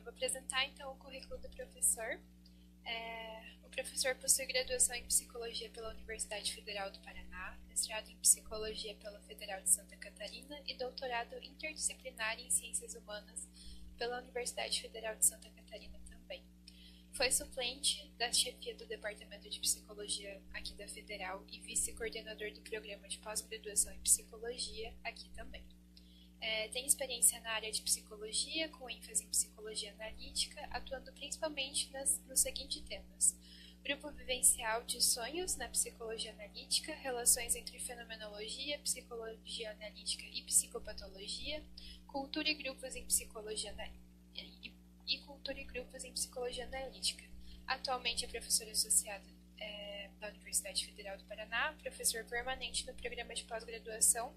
eu vou apresentar então o currículo do professor. O professor possui graduação em Psicologia pela Universidade Federal do Paraná, mestrado em Psicologia pela Federal de Santa Catarina e doutorado interdisciplinar em Ciências Humanas pela Universidade Federal de Santa Catarina também. Foi suplente da chefia do Departamento de Psicologia aqui da Federal e vice-coordenador do Programa de Pós-Graduação em Psicologia aqui também. Tem experiência na área de psicologia, com ênfase em psicologia analítica, atuando principalmente nos seguintes temas: grupo vivencial de sonhos na psicologia analítica, relações entre fenomenologia, psicologia analítica e psicopatologia, cultura e grupos em psicologia analítica. Atualmente é professora associada da Universidade Federal do Paraná, professor permanente no programa de pós-graduação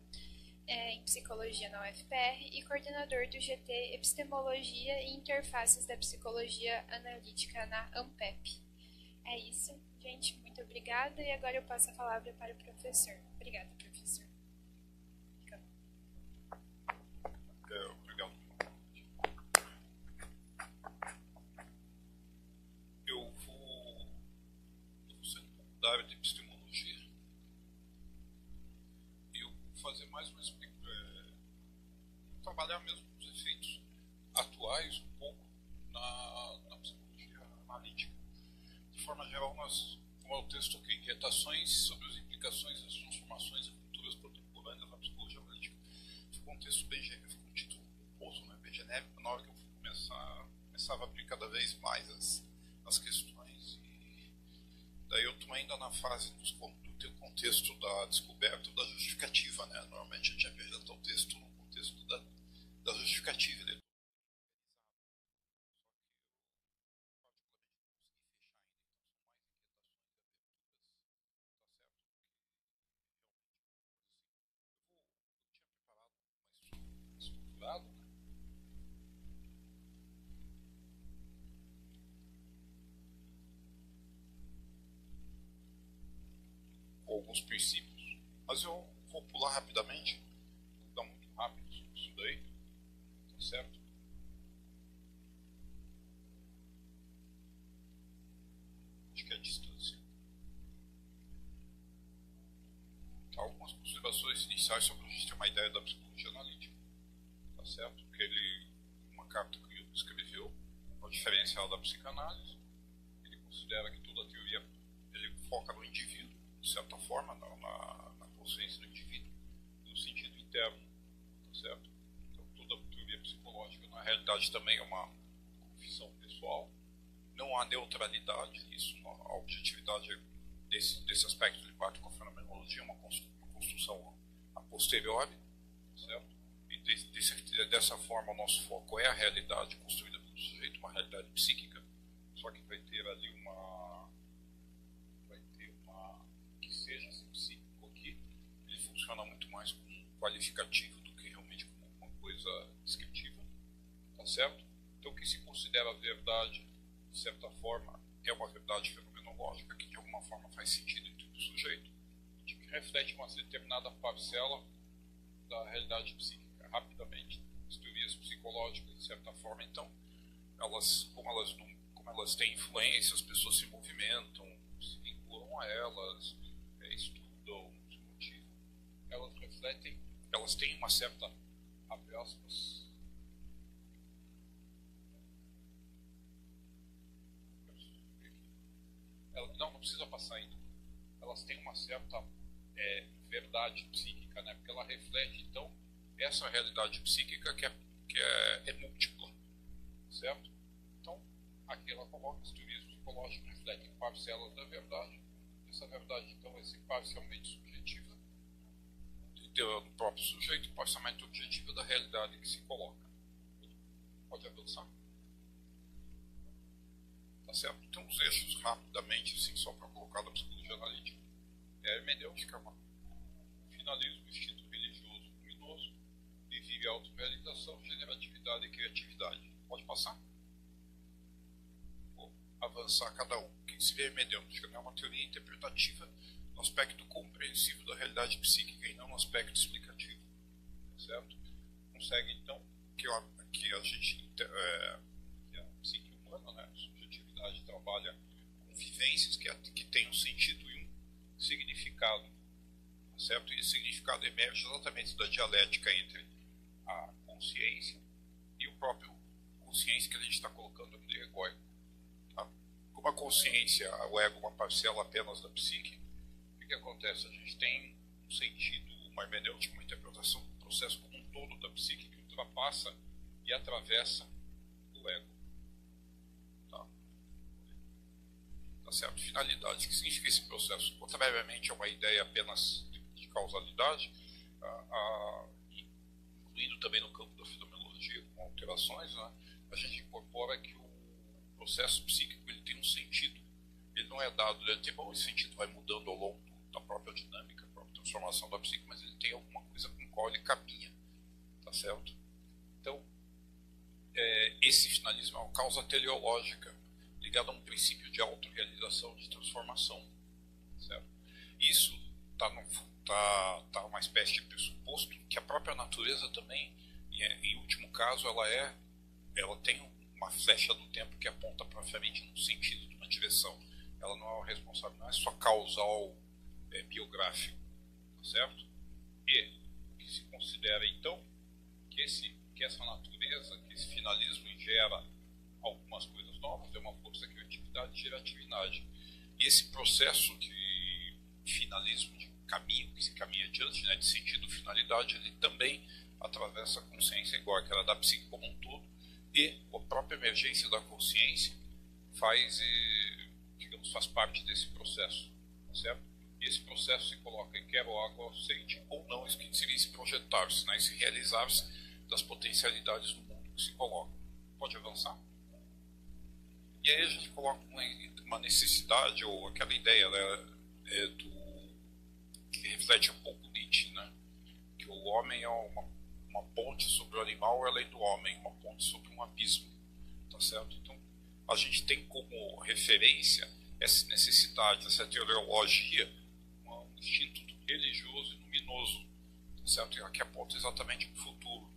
em Psicologia na UFPR e coordenador do GT Epistemologia e Interfaces da Psicologia Analítica na ANPEP. É isso, gente. Muito obrigada. E agora eu passo a palavra para o professor. Obrigada, professor. Obrigado. Eu vou ser um pouco da área de epistemologia. Eu vou fazer mais trabalhar mesmo com os efeitos atuais um pouco na psicologia analítica. De forma geral, como é o texto aqui, inquietações sobre as implicações das transformações e culturas contemporâneas na psicologia analítica. Ficou um texto bem genérico, ficou um título pomposo, né, bem genérico. Na hora que eu começava a abrir cada vez mais as questões. E daí eu estou ainda na fase do contexto da descoberta da justificativa, né? Normalmente a gente apresenta o texto no contexto da justificativa. Alguns princípios, mas eu vou pular rapidamente, vou dar muito rápido sobre isso daí, tá certo? Acho que é a distância. Algumas considerações iniciais só para a gente ter uma ideia da psicologia analítica, tá certo? Porque uma carta que ele escreveu, o diferencial da psicanálise, ele considera que toda a teoria ele foca no indivíduo, de certa forma, na consciência do indivíduo, no sentido interno, tá certo? Então, toda a teoria psicológica, na realidade, também é uma confissão pessoal. Não há neutralidade nisso, a objetividade desse aspecto de parte com a fenomenologia é uma construção a posteriori, certo? E dessa forma, o nosso foco é a realidade construída pelo sujeito, uma realidade psíquica, só que vai ter ali que seja esse psíquico aqui, ele funciona muito mais como um qualificativo do que realmente como uma coisa descritiva, tá certo? Então o que se considera verdade, de certa forma, é uma verdade fenomenológica que de alguma forma faz sentido em todo o sujeito, que reflete uma determinada parcela da realidade psíquica. Rapidamente, as teorias psicológicas, de certa forma, então, como elas têm influência, as pessoas se movimentam, se vinculam a elas, estudam, se motivam, elas refletem, elas têm uma certa, abre aspas, não precisa passar ainda, elas têm uma certa verdade psíquica, né? Porque ela reflete, então, essa realidade psíquica que é múltipla, certo? Então, aqui ela coloca as teorias psicológicas refletem parcelas da verdade. Essa verdade, então, é parcialmente subjetiva do próprio sujeito, parcialmente objetiva da realidade que se coloca. Pode avançar. Tá certo? Então, os eixos, rapidamente, assim, só para colocar da psicologia analítica. A hermenêutica é um finalismo, instinto religioso luminoso, vive autorrealização, generatividade e criatividade. Pode passar? Vou avançar cada um. O que seria hermenêutica? É uma teoria interpretativa no aspecto compreensivo da realidade psíquica e não no aspecto explicativo. Certo? Consegue, então, que a gente... que certo? E esse significado emerge exatamente da dialética entre a consciência e o próprio consciência que a gente está colocando no egóico. Tá? Como a consciência, o ego, é uma parcela apenas da psique, o que acontece? A gente tem um sentido, uma hermenêutica, uma interpretação do processo como um todo da psique que ultrapassa e atravessa o ego. Tá certo? Finalidade, que significa esse processo. Contrariamente a uma ideia apenas de causalidade, incluindo também no campo da fenomenologia com alterações, né, a gente incorpora que o processo psíquico ele tem um sentido. Ele não é dado, ele tem, bom, esse sentido vai mudando ao longo da própria dinâmica, da própria transformação da psique, mas ele tem alguma coisa com a qual ele caminha. Tá certo? Então, esse finalismo é uma causa teleológica, ligada a um princípio de autorrealização, de transformação. Certo? Isso está uma espécie de pressuposto que a própria natureza também, em último caso, ela tem uma flecha do tempo que aponta para frente no sentido de uma direção. Ela não é responsável, não é só causal, biográfico. Tá certo? E o que se considera, então, que essa natureza, que esse finalismo gera algumas coisas novas, é uma força, criatividade e geratividade. E esse processo de finalismo, de caminho, que se caminha adiante, né, de sentido finalidade, ele também atravessa a consciência igual que ela da psique como um todo, e a própria emergência da consciência faz parte desse processo, tá certo? E esse processo se coloca em quer o água aceite ou não, isso que seria se projetar-se, né, se realizar-se das potencialidades do mundo que se coloca. Pode avançar? E aí a gente coloca uma necessidade, ou aquela ideia, né, que reflete um pouco Nietzsche, né? Que o homem é uma ponte sobre o animal além do homem, uma ponte sobre um abismo. Tá certo? Então, a gente tem como referência essa necessidade, essa teleologia, um instinto religioso e luminoso, tá certo? Que aponta exatamente para o futuro,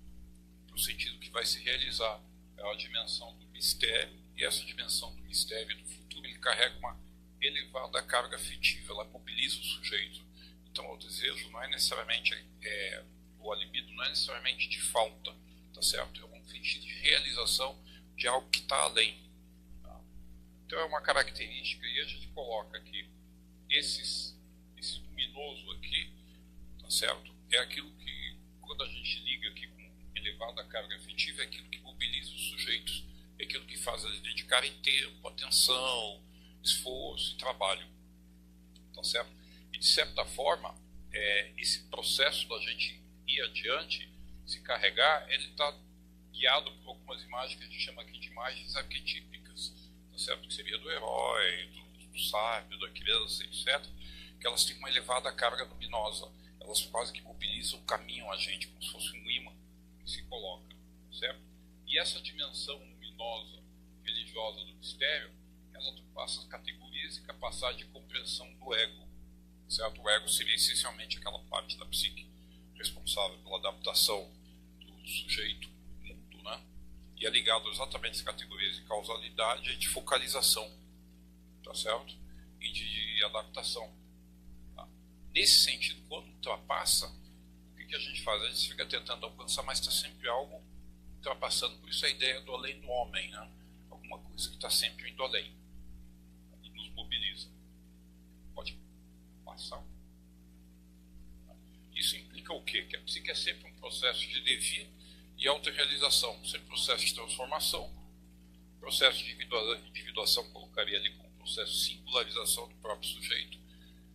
para o sentido que vai se realizar. É a dimensão do mistério, e essa dimensão do mistério e do futuro, ele carrega uma elevada carga afetiva, ela mobiliza o sujeito. Então, o desejo não é necessariamente, o libido não é necessariamente de falta, tá certo? É um sentido de realização de algo que está além. Tá? Então, é uma característica, e a gente coloca que esse luminoso aqui, tá certo? É aquilo que, quando a gente liga aqui com elevada carga afetiva, é aquilo que mobiliza os sujeitos, é aquilo que faz eles dedicarem tempo, atenção, esforço e trabalho. Tá certo? E, de certa forma, esse processo da gente ir adiante, se carregar, ele está guiado por algumas imagens que a gente chama aqui de imagens arquetípicas, tá certo? Que seria do herói, do sábio, da criança, etc. Que elas têm uma elevada carga luminosa. Elas quase que mobilizam o caminho a gente, como se fosse um imã que se coloca, certo? E essa dimensão luminosa, religiosa do mistério, ela passa as categorias e capacidade de compreensão do ego, certo? O ego seria essencialmente aquela parte da psique responsável pela adaptação do sujeito ao mundo, né? E é ligado exatamente às categorias de causalidade e de focalização, tá certo? E de adaptação. Tá? Nesse sentido, quando ultrapassa, o que a gente faz? A gente fica tentando alcançar, mas está sempre algo ultrapassando. Por isso a ideia do além do homem, né? Alguma coisa que está sempre indo além e nos mobiliza. Pode passar. Isso implica o quê? Que a psique é sempre um processo de devir e autorrealização, sempre processo de transformação, processo de individuação, colocaria ali como processo de singularização do próprio sujeito,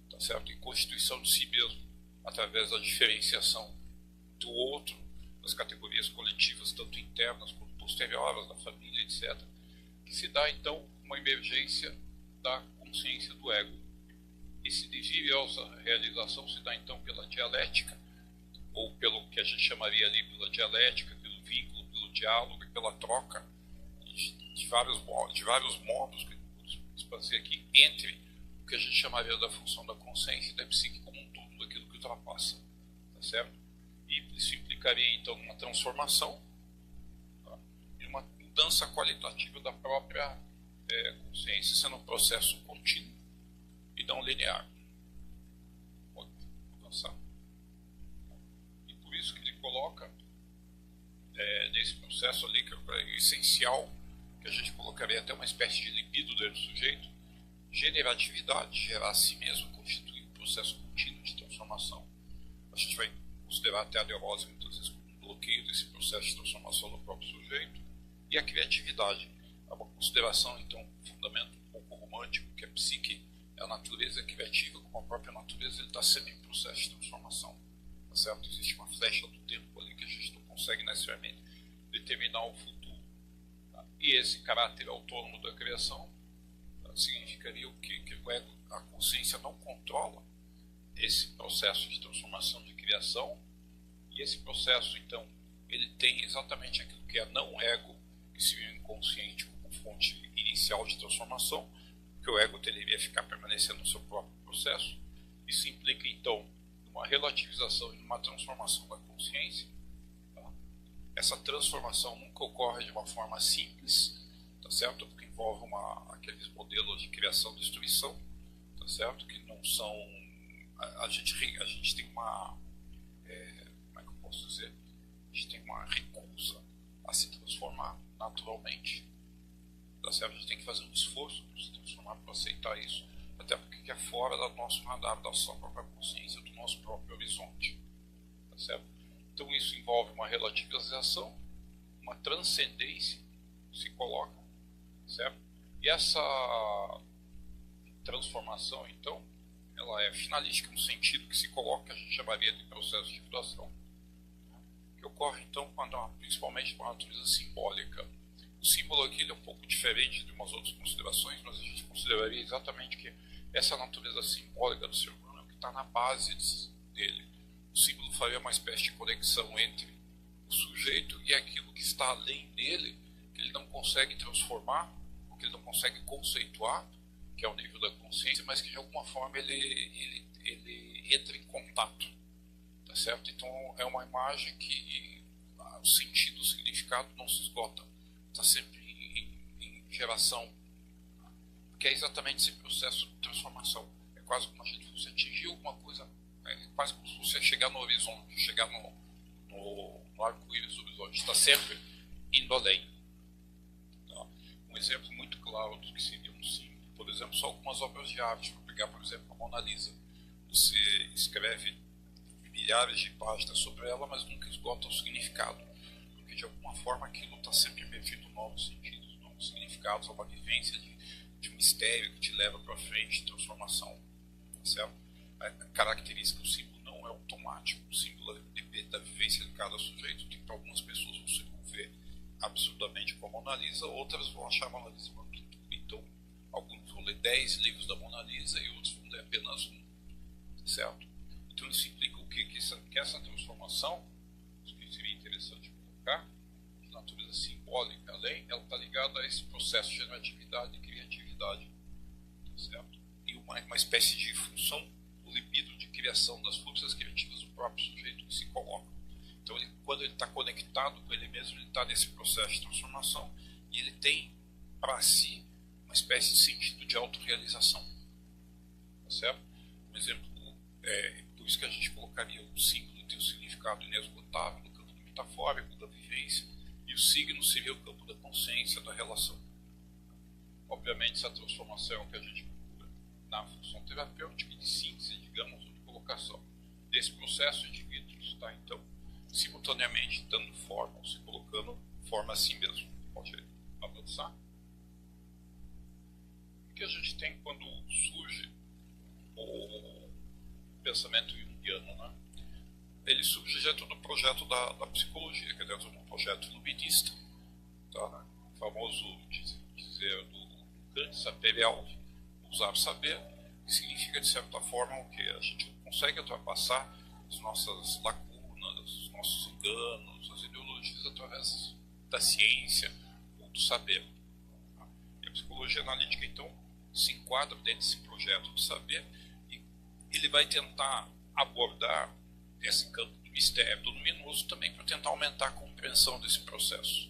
tá certo? E constituição de si mesmo, através da diferenciação do outro, das categorias coletivas, tanto internas quanto posteriores, da família, etc., que se dá, então, uma emergência da consciência do ego. Esse devir e essa realização se dá, então, pela dialética, ou pelo que a gente chamaria ali pela dialética, pelo vínculo, pelo diálogo e pela troca de vários modos que podemos fazer aqui entre o que a gente chamaria da função da consciência e da psique como um todo, daquilo que ultrapassa, tá certo? E isso implicaria, então, uma transformação, tá? E uma mudança qualitativa da própria consciência, sendo um processo contínuo e não linear. Pode avançar. coloca nesse processo ali, que é essencial, que a gente colocaria até uma espécie de libido dentro do sujeito, generatividade, gerar a si mesmo, constituir um processo contínuo de transformação. A gente vai considerar até a neurose muitas vezes como um bloqueio desse processo de transformação do próprio sujeito, e a criatividade é uma consideração, então, um fundamento um pouco romântico, que a psique é a natureza criativa, como a própria natureza, ele está sempre em processo de transformação, tá certo? Existe uma flecha do tempo ali que a gente não consegue necessariamente determinar o futuro, tá? E esse caráter autônomo da criação significaria o quê? Que o ego, a consciência não controla esse processo de transformação, de criação, e esse processo, então, ele tem exatamente aquilo que é não ego, que seria o inconsciente como fonte inicial de transformação, que o ego deveria ficar permanecendo no seu próprio processo. Isso implica, então, uma relativização e uma transformação da consciência. Tá? Essa transformação nunca ocorre de uma forma simples, tá certo? Porque envolve aqueles modelos de criação e destruição, tá certo? Que não são... A gente tem uma... como é que eu posso dizer? A gente tem uma recusa a se transformar naturalmente. Tá certo? A gente tem que fazer um esforço para se transformar, para aceitar isso, até porque é fora do nosso radar, da nossa própria consciência, do nosso próprio horizonte. Tá certo? Então isso envolve uma relativização, uma transcendência que se coloca, certo? E essa transformação, então, ela é finalística no sentido que se coloca, a gente chamaria de processo de vibração, que ocorre, então, principalmente com a natureza simbólica. O símbolo aqui é um pouco diferente de umas outras considerações, mas a gente consideraria exatamente que essa natureza simbólica do ser humano é o que está na base dele. O símbolo faria uma espécie de conexão entre o sujeito e aquilo que está além dele, que ele não consegue transformar, ou que ele não consegue conceituar, que é o nível da consciência, mas que de alguma forma ele entra em contato. Tá certo? Então é uma imagem que o sentido, o significado não se esgota. Está sempre em geração, que é exatamente esse processo de transformação. É quase como a gente fosse atingir alguma coisa, é quase como se você chegar no horizonte, chegar no arco-íris do horizonte, está sempre indo além. Tá? Um exemplo muito claro do que seria um símbolo, por exemplo, só algumas obras de arte, para pegar, por exemplo, a Mona Lisa. Você escreve milhares de páginas sobre ela, mas nunca esgota o significado. Porque de alguma forma aquilo está sempre emergindo novos sentidos, novos significados, uma vivência de mistério que te leva para frente, transformação. Tá certo? A característica do símbolo não é automático, o símbolo depende da vivência de cada sujeito. Tem para algumas pessoas vão se envolver absurdamente com a Mona Lisa, outras vão achar a Mona Lisa uma pintura. Então, alguns vão ler 10 livros da Mona Lisa e outros vão ler apenas um. Tá certo? Então isso implica o quê? Que essa transformação, isso que seria interessante colocar, de natureza simbólica, além, ela está ligada a esse processo de generatividade e criatividade, tá certo? E uma espécie de função, o libido de criação das forças criativas do próprio sujeito que se coloca. Então quando ele está conectado com ele mesmo, ele está nesse processo de transformação e ele tem para si uma espécie de sentido de autorrealização, tá certo? Um exemplo por isso que a gente colocaria o símbolo tem um significado inesgotável no campo do metafórico, da vivência, e o signo seria o campo da consciência, da relação. Obviamente, essa transformação é o que a gente procura na função terapêutica e de síntese, digamos, ou de colocação. Desse processo, o indivíduo está, então, simultaneamente dando forma, ou se colocando forma a si mesmo. Pode avançar. O que a gente tem quando surge o pensamento junguiano, né? Ele surge dentro do projeto da psicologia, que é dentro do projeto iluminista, tá? O famoso dizer do Kant, saber é usar saber, que significa de certa forma o que a gente consegue ultrapassar as nossas lacunas, os nossos enganos, as ideologias através da ciência ou do saber. Tá? E a psicologia analítica então se enquadra dentro desse projeto de saber. Ele vai tentar abordar esse campo do mistério, do luminoso também, para tentar aumentar a compreensão desse processo.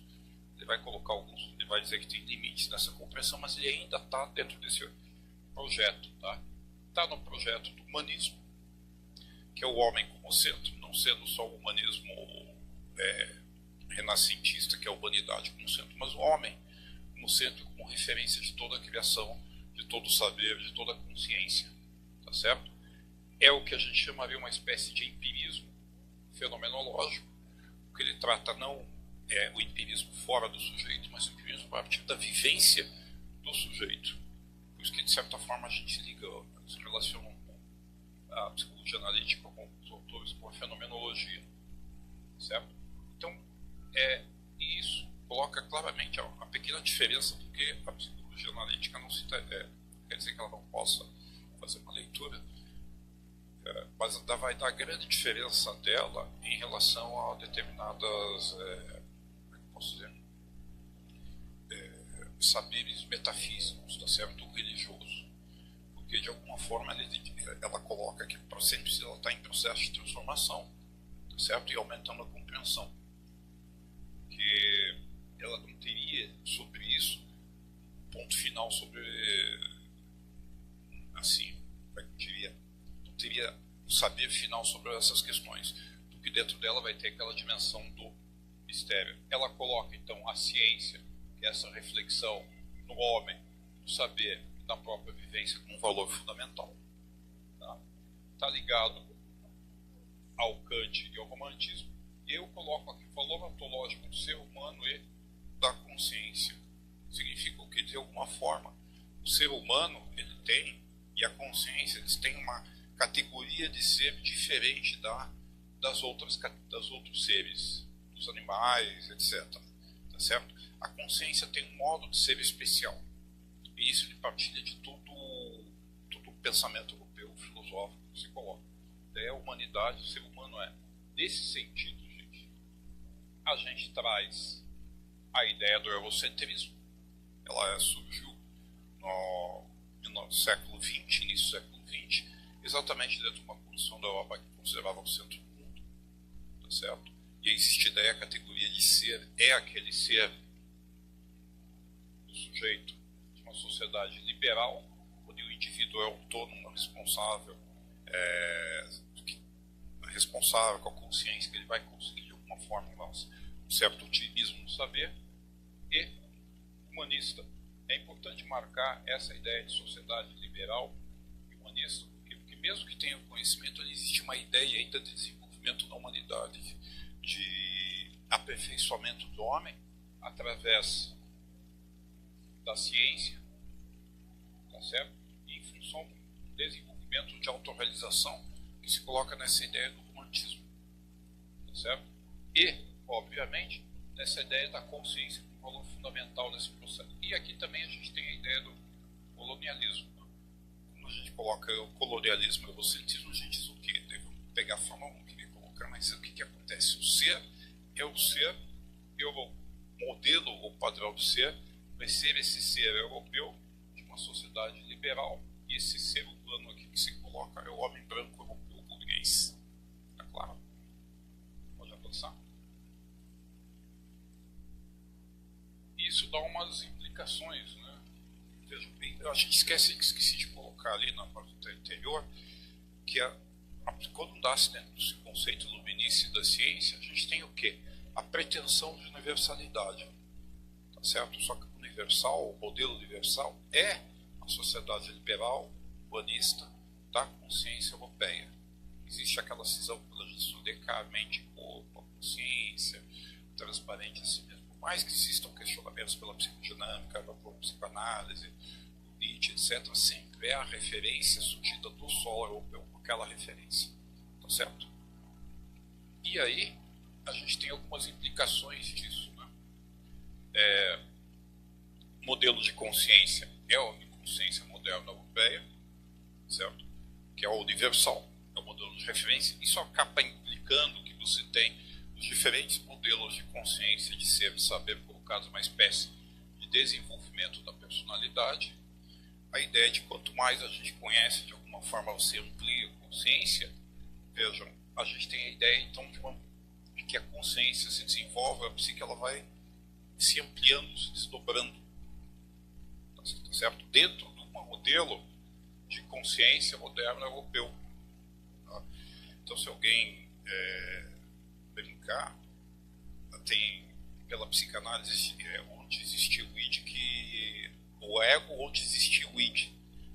Ele vai colocar ele vai dizer que tem limites nessa compreensão, mas ele ainda está dentro desse projeto, tá? Está no projeto do humanismo, que é o homem como centro, não não sendo só o humanismo renascentista, que é a humanidade como centro, mas o homem como centro, como referência de toda a criação, de todo o saber, de toda a consciência, tá certo? É o que a gente chamaria uma espécie de empirismo fenomenológico, porque ele trata não o empirismo fora do sujeito, mas o empirismo a partir da vivência do sujeito. Por isso que, de certa forma, a gente liga, se relaciona a psicologia analítica com os autores com a fenomenologia, certo? Então, isso coloca claramente a pequena diferença, porque a psicologia analítica não se quer dizer que ela não possa fazer uma leitura, mas vai dar grande diferença dela em relação a determinadas, como é que eu posso dizer, saberes metafísicos, tá certo? Religioso. Porque, de alguma forma, ela coloca que sempre ela está em processo de transformação, tá certo? E aumentando a compreensão. Que ela não teria sobre isso ponto final sobre, assim, como é que eu diria? Não teria o saber final sobre essas questões, porque dentro dela vai ter aquela dimensão do mistério. Ela coloca, então, a ciência, que é essa reflexão no homem, no saber, na própria vivência, como um valor fundamental. Tá ligado ao Kant e ao romantismo. E eu coloco aqui o valor ontológico do ser humano e da consciência. Significa o que, de alguma forma, o ser humano, ele tem, e a consciência, eles têm uma categoria de ser diferente dos outros seres, dos animais, etc. Tá certo? A consciência tem um modo de ser especial. E isso ele partilha de todo o pensamento europeu, filosófico, que se coloca. Daí a humanidade, o ser humano nesse sentido, gente, a gente traz a ideia do eurocentrismo. Ela surgiu no século XX, início do século XX, exatamente dentro de uma posição da Europa que considerava o centro do mundo, tá certo? E existe a ideia, a categoria de ser, é aquele ser do sujeito de uma sociedade liberal, onde o indivíduo é autônomo, responsável, responsável com a consciência que ele vai conseguir de alguma forma um certo otimismo no saber, e humanista. É importante marcar essa ideia de sociedade liberal e humanista, porque mesmo que tenha conhecimento, existe uma ideia ainda de desenvolvimento da humanidade, de aperfeiçoamento do homem através da ciência, tá certo? E em função do desenvolvimento de autorrealização que se coloca nessa ideia do romantismo, tá certo? E, obviamente, nessa ideia da consciência como valor fundamental desse processo. E aqui também a gente tem a ideia do colonialismo. Quando a gente coloca o colonialismo e o eurocentrismo, a gente diz o quê? Devo pegar a forma 1 que queria colocar, mas o que acontece? O ser é o ser, o modelo ou padrão do ser vai ser esse ser europeu de uma sociedade liberal, e esse ser humano aqui que se coloca é o homem branco europeu burguês. Tá claro? Pode avançar? Isso dá umas implicações, né? Vejam bem, a gente esqueci de colocar ali na parte anterior que quando nasce dentro desse conceito iluminista da ciência, a gente tem o quê? A pretensão de universalidade, tá certo? Só que o universal, o modelo universal é a sociedade liberal, humanista da consciência europeia. Existe aquela cisão quando a gente estuda a mente, corpo, a consciência, transparente assim mesmo. Por mais que existam questionamentos pela psicodinâmica, pela psicoanálise, Nietzsche, etc., sempre é a referência surgida do solo europeu, aquela referência, tá certo? E aí a gente tem algumas implicações disso, né? Modelo de consciência é a consciência moderna europeia, certo? Que é o universal, é o modelo de referência. Isso acaba implicando que você tem os diferentes modelos de consciência, de ser, de saber, colocados numa espécie de desenvolvimento da personalidade. A ideia de quanto mais a gente conhece, de alguma forma você amplia a consciência. Vejam, a gente tem a ideia então de que a consciência se desenvolve, a psique ela vai se ampliando, se desdobrando, tá certo? Dentro de um modelo de consciência moderna europeu. Tá? Então, se alguém brincar, tem pela psicanálise onde existiu o id, o ego onde existiu o id,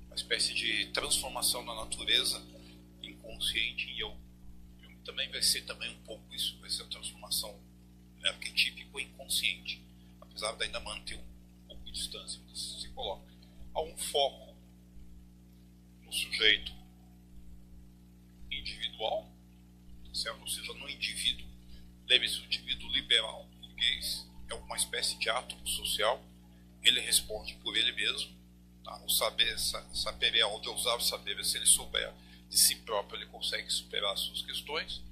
uma espécie de transformação da natureza inconsciente em eu. Também vai ser também um pouco isso, vai ser a transformação arquetípica inconsciente, apesar de ainda manter um pouco de distância, mas se coloca. Há um foco no sujeito individual, certo? Ou seja, no indivíduo, lembre-se, o indivíduo liberal burguês é uma espécie de átomo social, ele responde por ele mesmo, tá? O saber é onde usar o saber, se ele souber de si próprio, ele consegue superar as suas questões.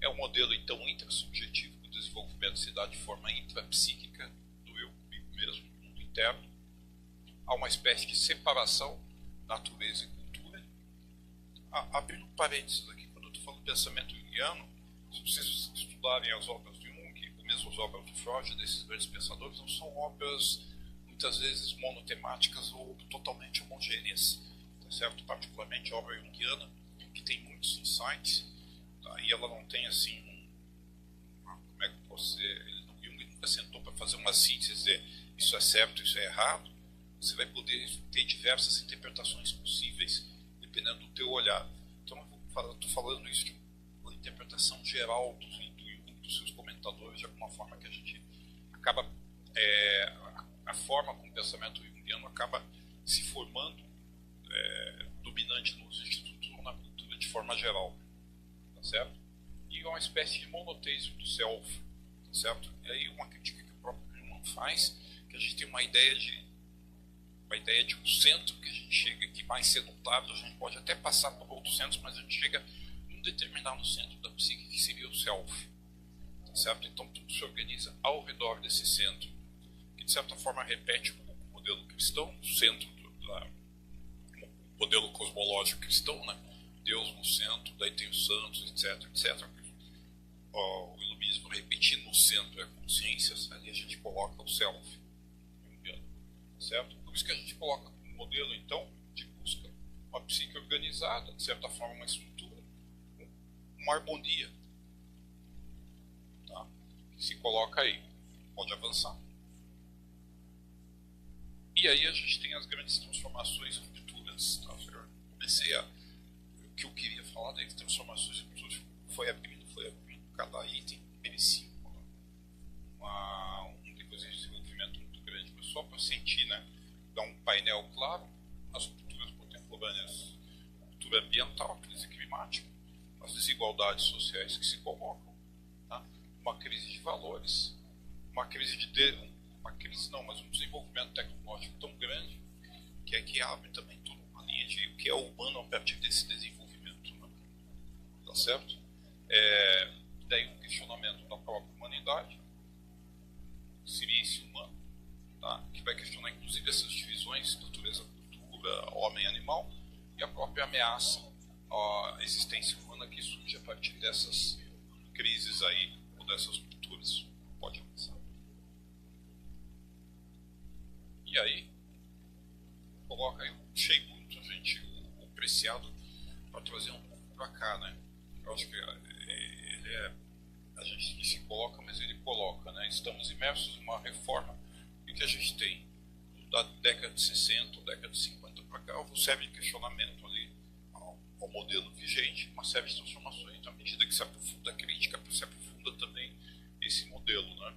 É um modelo, então, intrasubjetivo que o desenvolvimento se dá de forma intrapsíquica do eu comigo mesmo, do mundo interno. Há uma espécie de separação, natureza e cultura. Abrindo parênteses aqui, quando eu estou falando de pensamento junguiano, se vocês estudarem as obras de Jung, ou mesmo as obras de Freud, desses grandes pensadores, não são obras, muitas vezes, monotemáticas ou totalmente homogêneas. Certo? Particularmente a obra junguiana, que tem muitos insights, tá? E ela não tem assim, como é que posso dizer, Jung nunca sentou para fazer uma síntese, dizer isso é certo, isso é errado. Você vai poder ter diversas interpretações possíveis, dependendo do teu olhar. Então eu estou falando isso de uma interpretação geral do Jung, dos seus comentadores, de alguma forma que a gente acaba, a forma como o pensamento junguiano acaba se formando dominante nos institutos ou na cultura de forma geral, tá certo? E é uma espécie de monoteísmo do self, tá certo? E aí uma crítica que o próprio Kuhlman faz, que a gente tem uma ideia de um centro que a gente chega, que mais cedo ou tarde a gente pode até passar por outros centros, mas a gente chega num determinado centro da psique que seria o self, tá certo? Então tudo se organiza ao redor desse centro, que de certa forma repete um pouco o modelo cristão, o centro modelo cosmológico cristão, né? Deus no centro, daí tem os santos, etc. O iluminismo repetindo no centro a consciência, ali a gente coloca o self, certo? Por isso que a gente coloca um modelo, então, de busca, uma psique organizada, de certa forma uma estrutura, uma harmonia, tá? Que se coloca aí, pode avançar. E aí a gente tem as grandes transformações rupturas. Tá? Eu comecei o que eu queria falar das transformações rupturas foi abrindo, cada item merecia depois de desenvolvimento muito grande, mas só para sentir, né? Dar um painel claro, as rupturas contemporâneas, a ruptura ambiental, a crise climática, as desigualdades sociais que se colocam, tá? Uma crise de valores, uma crise mas um desenvolvimento tecnológico tão grande que abre também toda uma linha de o que é o humano a partir desse desenvolvimento, né? Tá certo? Daí um questionamento da própria humanidade, seria esse humano, tá? Que vai questionar inclusive essas divisões, natureza, cultura, homem, animal, e a própria ameaça à existência humana que surge a partir dessas crises aí, ou dessas rupturas. Pode avançar. E aí, coloca aí, puxei muito o Preciado para trazer um pouco para cá, né? Eu acho que a gente se coloca, mas ele coloca, né? Estamos imersos em uma reforma e que a gente tem da década de 60, década de 50 para cá, houve uma série de questionamento ali ao modelo vigente, uma série de transformações, à medida que se aprofunda a crítica, se aprofunda também esse modelo, né?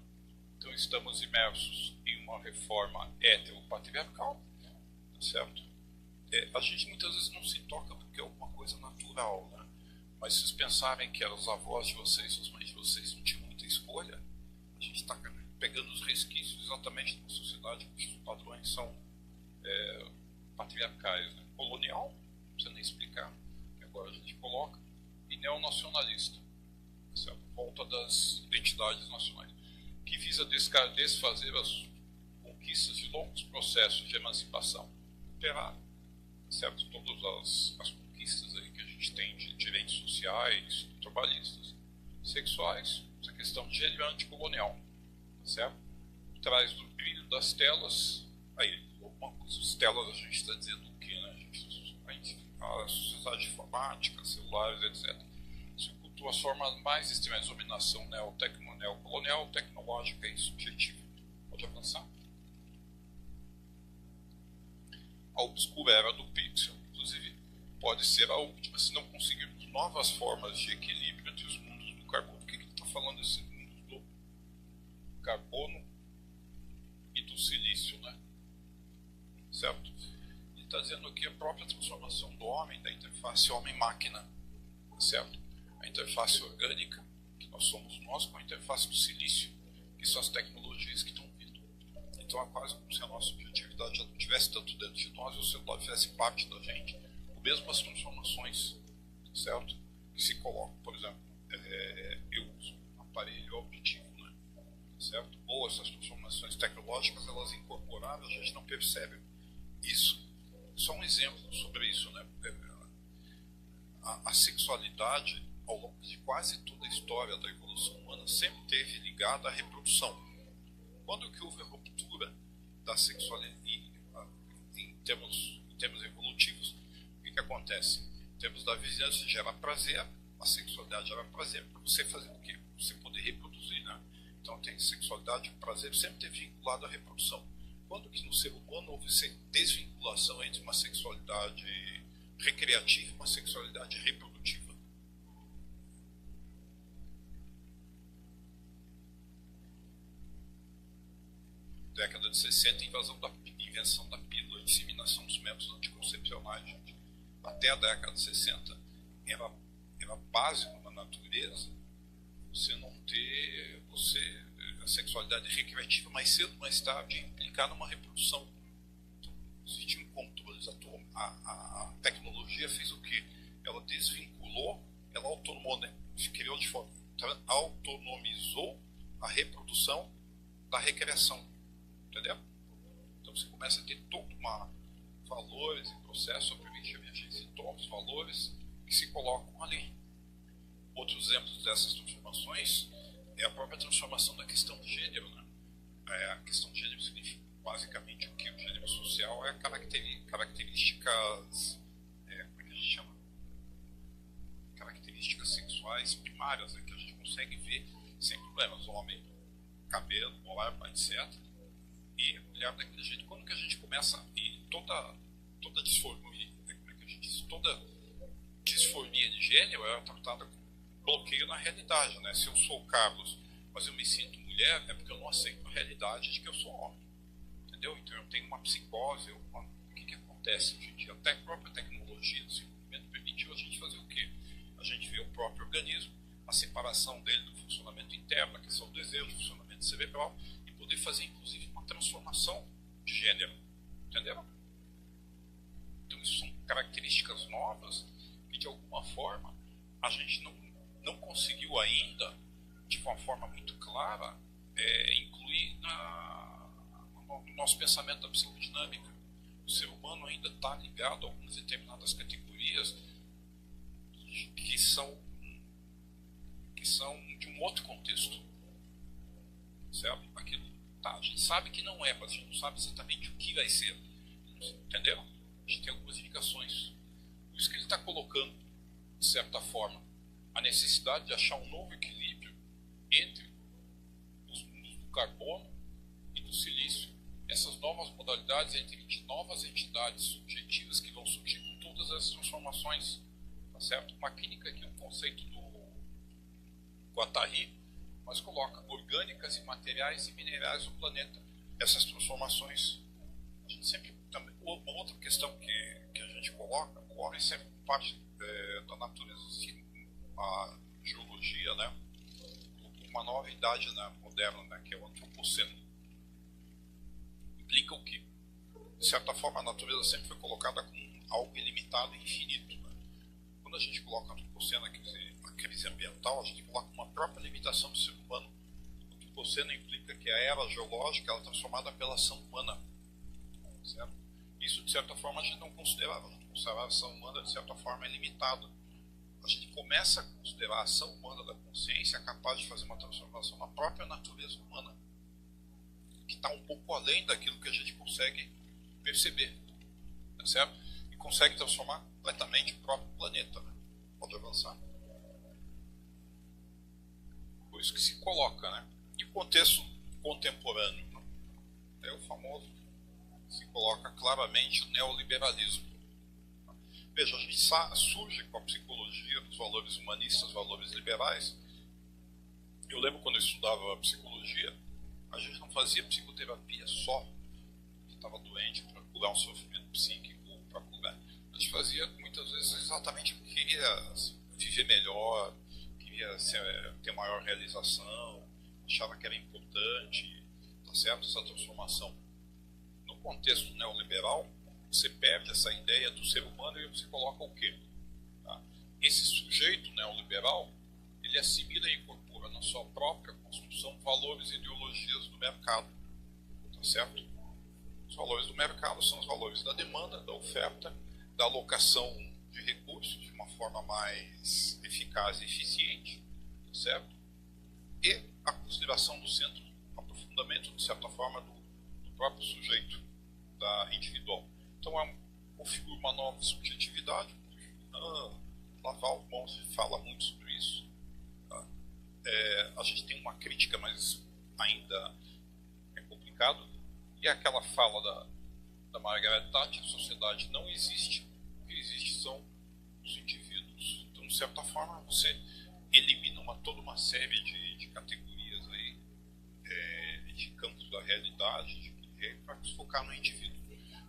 Então estamos imersos em uma reforma heteropatriarcal, tá certo? A gente muitas vezes não se toca porque é uma coisa natural, né? Mas se vocês pensarem que eram os avós de vocês, as mães de vocês não tinham muita escolha, a gente está pegando os resquícios exatamente de uma sociedade cujos padrões são patriarcais, né? Colonial, não precisa nem explicar, que agora a gente coloca, e neonacionalista, certo? Volta das identidades nacionais, que visa desfazer as conquistas de longos processos de emancipação operária, certo? Todas as conquistas aí que a gente tem de direitos sociais, trabalhistas, sexuais, essa questão de gênero anticolonial, certo? Por trás do brilho das telas, aí, alguma coisa, as telas a gente está dizendo o quê, né? A sociedade informática, celulares, etc. Se o duas formas mais extremas: dominação neocolonial, tecnológica e subjetiva. Pode avançar. A obscura era do pixel, inclusive, pode ser a última se não conseguirmos novas formas de equilíbrio entre os mundos do carbono. O que ele está falando desses mundos do carbono e do silício, né? Certo? Ele está dizendo aqui a própria transformação do homem, da interface homem-máquina, certo? A interface orgânica, que nós somos nós, com a interface do silício, que são as tecnologias que estão vindo. Então é quase como se a nossa objetividade já não tivesse tanto dentro de nós e o celular fizesse parte da gente. O mesmo as transformações, certo? Que se colocam, por exemplo, eu uso um aparelho auditivo, né? Certo? Ou essas transformações tecnológicas, elas incorporadas, a gente não percebe isso. Só um exemplo sobre isso, né? A sexualidade, ao longo de quase toda a história da evolução humana, sempre esteve ligada à reprodução. Quando que houve a ruptura da sexualidade em termos evolutivos, o que acontece? Em termos da vizinhança, gera prazer, a sexualidade gera prazer para você fazer o quê? Você poder reproduzir, né? Então tem sexualidade e prazer sempre ter vinculado à reprodução. Quando que no ser humano houve essa desvinculação entre uma sexualidade recreativa e uma sexualidade reprodutiva? Década de 60, invenção da pílula, disseminação dos métodos anticoncepcionais, gente. Até a década de 60 era básico na natureza você não ter a sexualidade recreativa mais cedo, mais tarde, implicar numa reprodução. Então, existiam controles. A tecnologia fez o quê? Ela desvinculou, ela autonomou, né? Criou de forma, autonomizou a reprodução da recreação. Entendeu? Então você começa a ter todo valores e processos sobre emergência de sintomas, valores que se colocam ali. Outros exemplos dessas transformações é a própria transformação da questão de gênero, né? A questão de gênero significa basicamente o que? O gênero social é características, como é que a gente chama? Características sexuais primárias, né? Que a gente consegue ver sem problemas. Homem, cabelo, barba, etc. E mulher daquele jeito. Quando que a gente começa, e toda disformia, como é que a gente diz? Toda disformia de gênero é tratada como bloqueio na realidade, né? Se eu sou o Carlos, mas eu me sinto mulher, é porque eu não aceito a realidade de que eu sou homem. Entendeu? Então eu tenho uma psicose. O que acontece hoje em dia? Até a própria tecnologia do desenvolvimento permitiu a gente fazer o quê? A gente vê o próprio organismo, a separação dele do funcionamento interno, a questão do desejo, do funcionamento cerebral, e poder fazer inclusive uma transformação de gênero. Entenderam? Então isso são características novas que de alguma forma a gente não conseguiu ainda, de uma forma muito clara, incluir no nosso pensamento da psicodinâmica. O ser humano ainda está ligado a algumas determinadas categorias que são de um outro contexto. Certo? Aquilo, tá, a gente sabe que não é, mas a gente não sabe exatamente o que vai ser. Entendeu? A gente tem algumas indicações. Por isso que ele está colocando, de certa forma, a necessidade de achar um novo equilíbrio entre os mundos do carbono e do silício, essas novas modalidades entre novas entidades subjetivas que vão surgir com todas essas transformações, tá certo? Uma clínica que é um conceito do Guattari, mas coloca orgânicas e materiais e minerais do planeta. Essas transformações, a gente sempre também, uma outra questão que a gente coloca, o homem sempre parte da natureza, assim, a geologia, né? Uma nova idade, né, moderna, né, que é o antropoceno. Implica o quê? De certa forma, a natureza sempre foi colocada como algo ilimitado e infinito. Né? Quando a gente coloca o antropoceno, a crise ambiental, a gente coloca uma própria limitação do ser humano. O antropoceno implica que a era geológica ela é transformada pela ação humana. Certo? Isso, de certa forma, a gente não considerava. A ação humana, de certa forma, é limitada. A gente começa a considerar a ação humana da consciência capaz de fazer uma transformação na própria natureza humana, que está um pouco além daquilo que a gente consegue perceber, tá certo? E consegue transformar completamente o próprio planeta. Né? Pode avançar. coisa que se coloca, né? E o contexto contemporâneo, né? É o famoso, se coloca claramente o neoliberalismo. Veja, a gente surge com a psicologia dos valores humanistas, valores liberais. Eu lembro quando eu estudava psicologia, a gente não fazia psicoterapia só que estava doente para curar um sofrimento psíquico ou para curar. A gente fazia muitas vezes exatamente porque queria viver melhor, queria ter maior realização, achava que era importante, tá certo? Essa transformação. No contexto neoliberal, você perde essa ideia do ser humano e você coloca o quê? Tá? Esse sujeito neoliberal, ele assimila e incorpora na sua própria construção valores e ideologias do mercado, tá certo? Os valores do mercado são os valores da demanda, da oferta, da alocação de recursos de uma forma mais eficaz e eficiente, tá certo? E a consideração do centro, aprofundamento, de certa forma, do próprio sujeito, da individual. Então, configura uma nova subjetividade. Laval fala muito sobre isso. Tá? A gente tem uma crítica, mas ainda é complicado. E aquela fala da Margaret Thatcher: a sociedade não existe, o que existe são os indivíduos. Então, de certa forma, você elimina toda uma série de categorias aí, de campos da realidade, para se focar no indivíduo.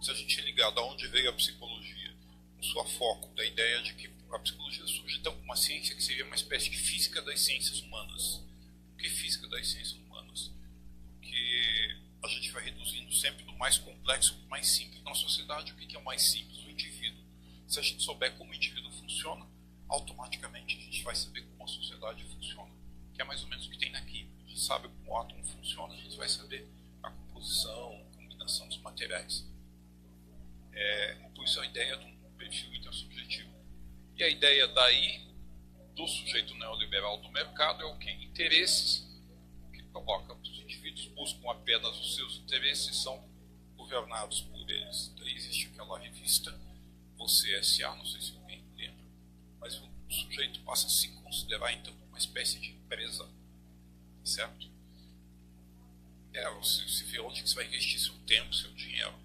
Se a gente ligar de onde veio a psicologia, com sua foco da ideia de que a psicologia surge então como uma ciência que seria uma espécie de física das ciências humanas. O que é física das ciências humanas? Porque a gente vai reduzindo sempre do mais complexo para o mais simples. Na sociedade, o que é o mais simples? O indivíduo. Se a gente souber como o indivíduo funciona, automaticamente a gente vai saber como a sociedade funciona, que é mais ou menos o que tem na química. A gente sabe como o átomo funciona, a gente vai saber a composição, a combinação dos materiais. Por isso a ideia de um perfil intersubjetivo. E a ideia daí do sujeito neoliberal do mercado é o quê? Interesses que coloca. Os indivíduos buscam apenas os seus interesses e são governados por eles. Daí existe aquela revista Você S.A., não sei se alguém lembra, mas o sujeito passa a se considerar então uma espécie de empresa, certo? Você vê onde que você vai investir seu tempo, seu dinheiro.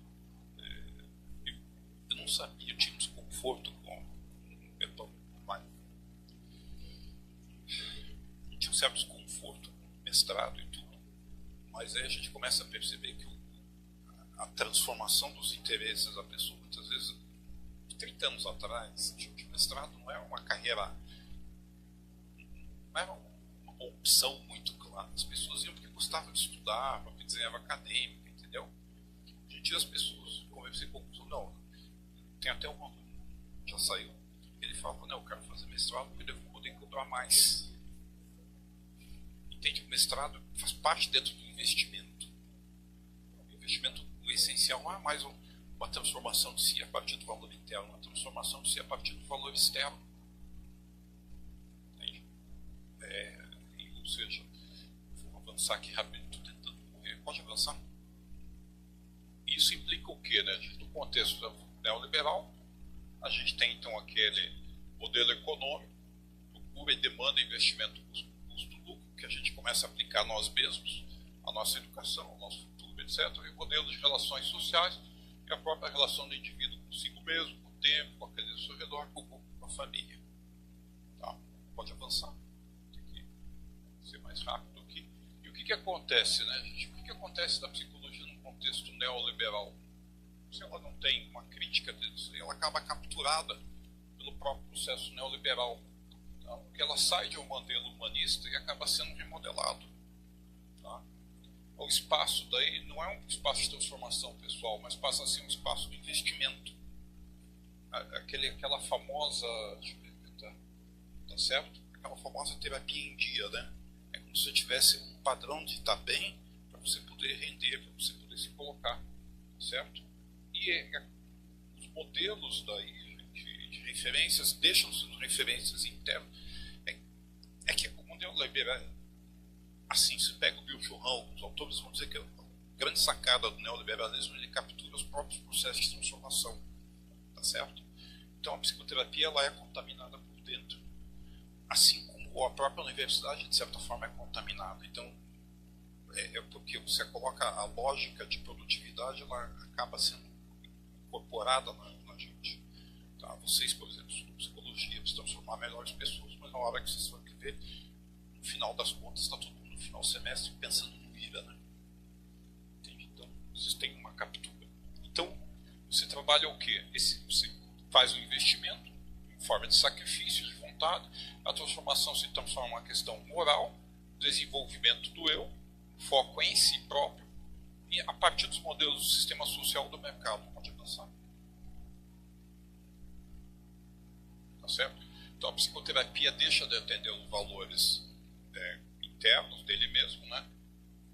Eu não sabia, eu tinha um desconforto com o Betão. Eu tinha um certo desconforto com o mestrado e tudo. Mas aí a gente começa a perceber que a transformação dos interesses da pessoa, muitas vezes, 30 anos atrás, de mestrado não era uma carreira, não era uma opção muito clara. As pessoas iam porque gostavam de estudar, porque desenhava acadêmica, entendeu? Hoje em dia as pessoas, conversei com o não. Tem até um aluno, já saiu, ele fala: não, eu quero fazer mestrado porque eu devo poder cobrar mais. Entende? O mestrado faz parte dentro do investimento. O investimento, o essencial não é mais uma transformação de si a partir do valor interno, uma transformação de si a partir do valor externo. Entende? Ou seja, vou avançar aqui rápido, estou tentando correr. Pode avançar? Isso implica o quê, né? No contexto neoliberal, a gente tem então aquele modelo econômico, procura e demanda investimento custo-lucro, que a gente começa a aplicar nós mesmos, a nossa educação, o nosso futuro, etc. E o modelo de relações sociais, que é a própria relação do indivíduo consigo mesmo, com o tempo, com aquele ao seu redor, com a família. Tá? Pode avançar. Tem que ser mais rápido aqui. E o que acontece, né, gente? O que acontece da psicologia num contexto neoliberal? Se ela não tem uma crítica disso, ela acaba capturada pelo próprio processo neoliberal. Tá? Porque ela sai de um modelo humanista e acaba sendo remodelado. Tá? O espaço daí não é um espaço de transformação pessoal, mas passa a ser um espaço de investimento. Aquela famosa, tá certo? Aquela famosa terapia em dia, né? É como se você tivesse um padrão de estar bem para você poder render, para você poder se colocar, certo? E os modelos daí de referências deixam sendo referências internas. É que o modelo liberal, assim se pega o Byung-Chul Han, os autores vão dizer que a grande sacada do neoliberalismo, ele captura os próprios processos de transformação, tá certo? Então a psicoterapia ela é contaminada por dentro, assim como a própria universidade, de certa forma, é contaminada. Então, porque você coloca a lógica de produtividade, ela acaba sendo incorporada na gente. Tá? Vocês, por exemplo, estudam psicologia, precisam transformar melhores pessoas, mas na hora que vocês vão ver, no final das contas, está todo mundo no final do semestre pensando no IRA, né? Entende? Então, vocês têm uma captura. Então, você trabalha o quê? Você faz um investimento em forma de sacrifício, de vontade, a transformação se transforma em uma questão moral, desenvolvimento do eu, foco em si próprio, e a partir dos modelos do sistema social do mercado, pode avançar. Tá certo? Então a psicoterapia deixa de atender os valores internos dele mesmo, né?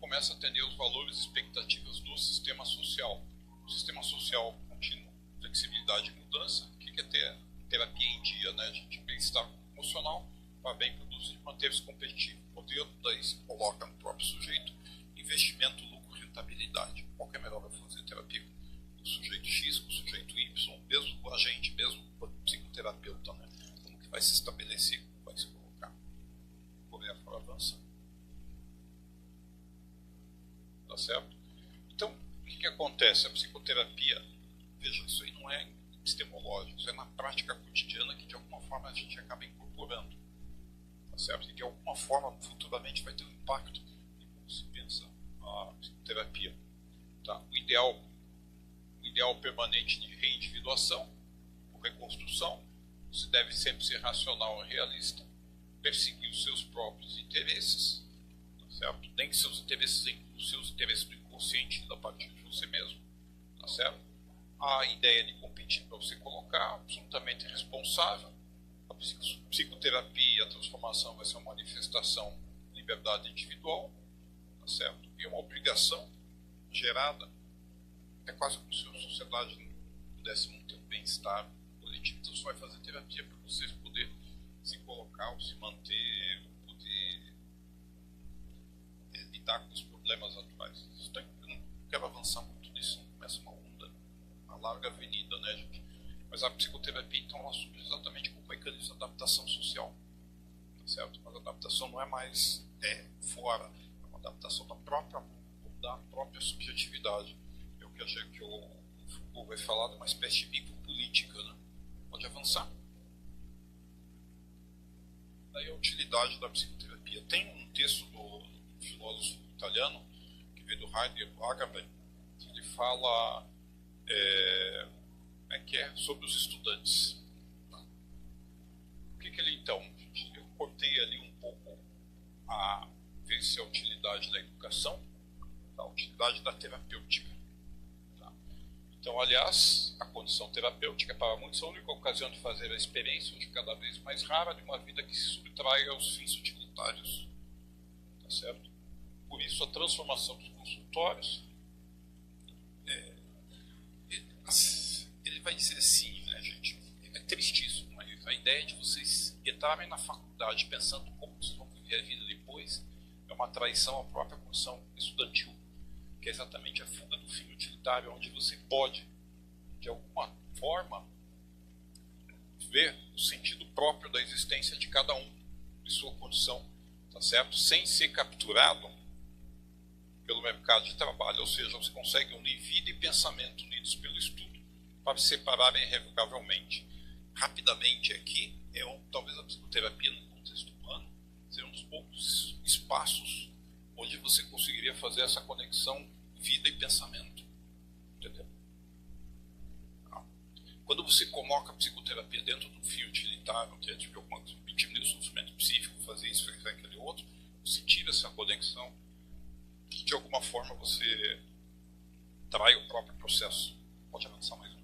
Começa a atender os valores e expectativas do sistema social. O sistema social contínua, flexibilidade e mudança. O que é ter terapia em dia, né? De bem-estar emocional para bem produzir, manter-se competitivo. O modelo daí se coloca no próprio sujeito investimento, lucro, rentabilidade. Qual que é melhor para fazer terapia? O sujeito X, o sujeito Y, mesmo com a gente, mesmo com o psicoterapeuta, né? Como que vai se estabelecer, como vai se colocar? Por aí fora avança. Tá certo? Então, o que acontece? A psicoterapia, veja, isso aí não é epistemológico, isso é na prática cotidiana que de alguma forma a gente acaba incorporando. Tá certo? E de alguma forma, futuramente, vai ter um impacto em como se pensa a psicoterapia. Tá? O ideal permanente de reindividuação, ou reconstrução, você deve sempre ser racional e realista, perseguir os seus próprios interesses, tá certo? Nem que seus interesses incluam os seus interesses do inconsciente da parte de você mesmo, tá certo? A ideia de competir para você colocar, absolutamente responsável. A psicoterapia, a transformação vai ser uma manifestação de liberdade individual, tá certo? E uma obrigação gerada, é quase como se a sociedade não pudesse manter o bem-estar coletivo. Então você vai fazer terapia para você poder se colocar, ou se manter, ou poder lidar com os problemas atuais. Eu não quero avançar muito nisso, começa uma onda, uma larga avenida, né, gente? Mas a psicoterapia, então, ela surge exatamente como um mecanismo de adaptação social, tá certo? Mas a adaptação não é mais fora, é uma adaptação da própria subjetividade. É o que o Foucault vai falar de uma espécie de micropolítica, né? Pode avançar. Daí a utilidade da psicoterapia. Tem um texto do filósofo italiano, que veio do Heidegger, do Agamben, que ele fala sobre os estudantes. O que ele, então, eu cortei ali um pouco a ver se a utilidade da educação, a utilidade da terapêutica. Tá? Então, aliás, a condição terapêutica para muitos é a única ocasião de fazer a experiência, hoje cada vez mais rara, de uma vida que se subtrai aos fins utilitários. Tá certo? Por isso, a transformação dos consultórios, ele vai dizer assim, né, gente? É tristíssimo, mas a ideia de vocês entrarem na faculdade pensando como vocês vão viver a vida depois é uma traição à própria condição estudantil, que é exatamente a fuga do fim utilitário, onde você pode, de alguma forma, ver o sentido próprio da existência de cada um, de sua condição, tá certo? Sem ser capturado pelo mercado de trabalho, ou seja, você consegue unir vida e pensamento unidos pelo estudo para se separarem irrevogavelmente. Rapidamente aqui, talvez a psicoterapia no contexto humano seja um dos poucos espaços onde você conseguiria fazer essa conexão vida e pensamento. Entendeu? Quando você coloca a psicoterapia dentro de um fio utilitário, que é tipo diminuir o sofrimento psíquico, fazer isso, fazer aquele outro, você tira essa conexão e de alguma forma você trai o próprio processo. Pode avançar mais um.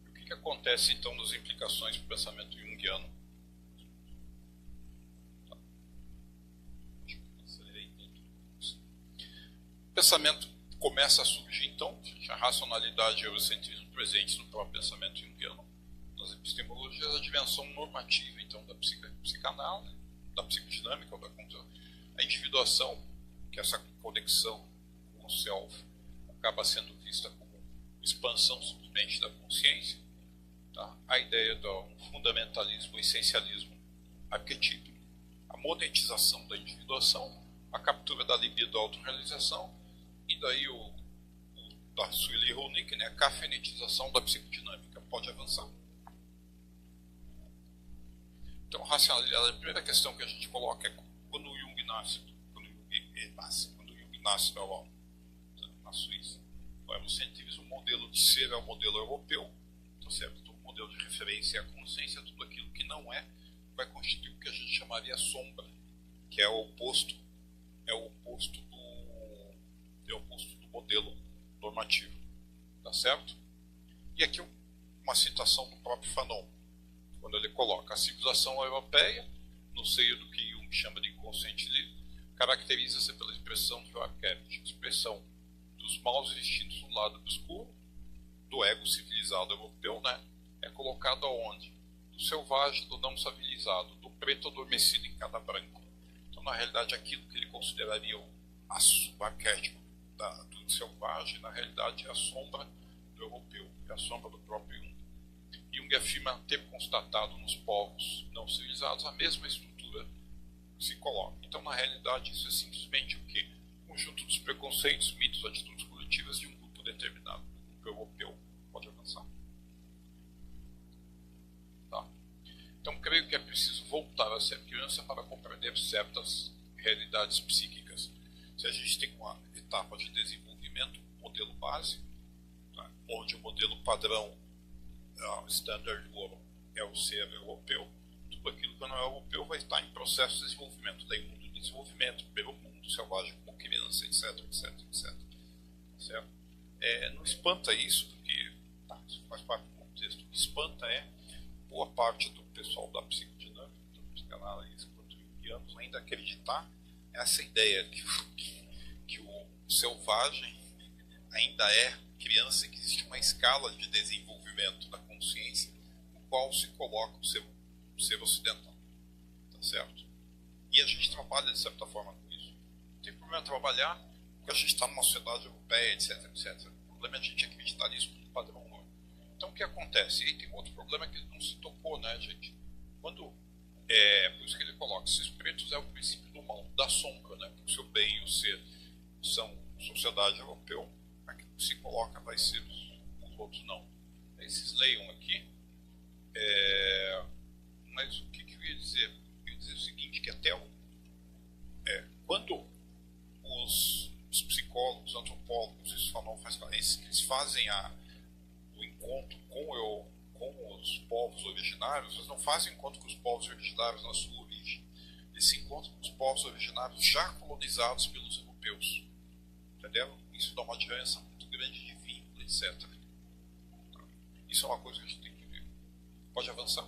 E o que acontece então nas implicações para o pensamento junguiano? O pensamento começa a surgir então, a racionalidade e o eurocentrismo presentes no próprio pensamento junguiano. Nas epistemologias, a dimensão normativa então da psicanálise, da psicodinâmica, a individuação, que é essa conexão com o self acaba sendo vista como expansão simplesmente da consciência, Tá? A ideia do fundamentalismo, essencialismo arquetípico, a monetização da individuação, a captura da libido da autorrealização, e daí o da Sueli Ronick, né, a cafenetização da psicodinâmica. Pode avançar. Então, racionalidade, a primeira questão que a gente coloca é quando o Jung nasce, quando o Jung nasce na Suíça, o eurocentrismo, o modelo de ser é o modelo europeu, tá certo? Então, o modelo de referência é a consciência, tudo aquilo que não é, vai constituir o que a gente chamaria sombra, que é o oposto do modelo normativo, tá certo? E aqui uma citação do próprio Fanon, quando ele coloca: a civilização europeia, no seio do que Jung chama de inconsciente livre, caracteriza-se pela expressão de Arquette, expressão dos maus instintos no lado obscuro, do ego civilizado europeu, né? É colocado aonde? Do selvagem, do não civilizado, do preto adormecido em cada branco. Então, na realidade, aquilo que ele consideraria o arquétipo do selvagem, na realidade, é a sombra do europeu, é a sombra do próprio Jung. Jung afirma ter constatado nos povos não civilizados a mesma estrutura que se coloca. Então, na realidade, isso é simplesmente o quê? O conjunto dos preconceitos, mitos, atitudes coletivas de um grupo determinado, um grupo europeu. Pode avançar. Tá? Então, creio que é preciso voltar a ser criança para compreender certas realidades psíquicas. Se a gente tem uma etapa de desenvolvimento, modelo base, tá? Onde o modelo padrão, standard world, é o ser europeu, tudo aquilo que não é europeu vai estar em processo de desenvolvimento, daí mundo de desenvolvimento, primeiro mundo selvagem como criança, etc, etc, etc. Certo? Não espanta isso, porque isso faz parte do contexto. O que espanta é boa parte do pessoal da psicodinâmica, do psicanálise, quanto junguianos, ainda acreditar essa ideia que o selvagem ainda é criança, que existe uma escala de desenvolvimento da consciência no qual se coloca o ser ocidental, tá certo? E a gente trabalha de certa forma com isso. Não tem problema trabalhar, porque a gente está numa sociedade europeia, etc, etc. O problema é a gente acreditar nisso como padrão novo. Então, o que acontece? E aí tem outro problema que ele não se tocou, né, gente? Quando por isso que ele coloca, esses pretos é o princípio do mal, da sombra, né? Porque o seu bem e o ser são sociedade europeu, aquilo que se coloca vai ser os outros não. Aí vocês leiam aqui. Mas o que eu ia dizer? Eu ia dizer o seguinte, que até quando os psicólogos, antropólogos, isso falam, eles fazem o encontro com os povos originários, eles não fazem encontro com os povos originários na sua origem. Eles se encontram com os povos originários já colonizados pelos europeus. Entenderam? Isso dá uma diferença muito grande de vínculo, etc. Isso é uma coisa que a gente tem que ver. Pode avançar.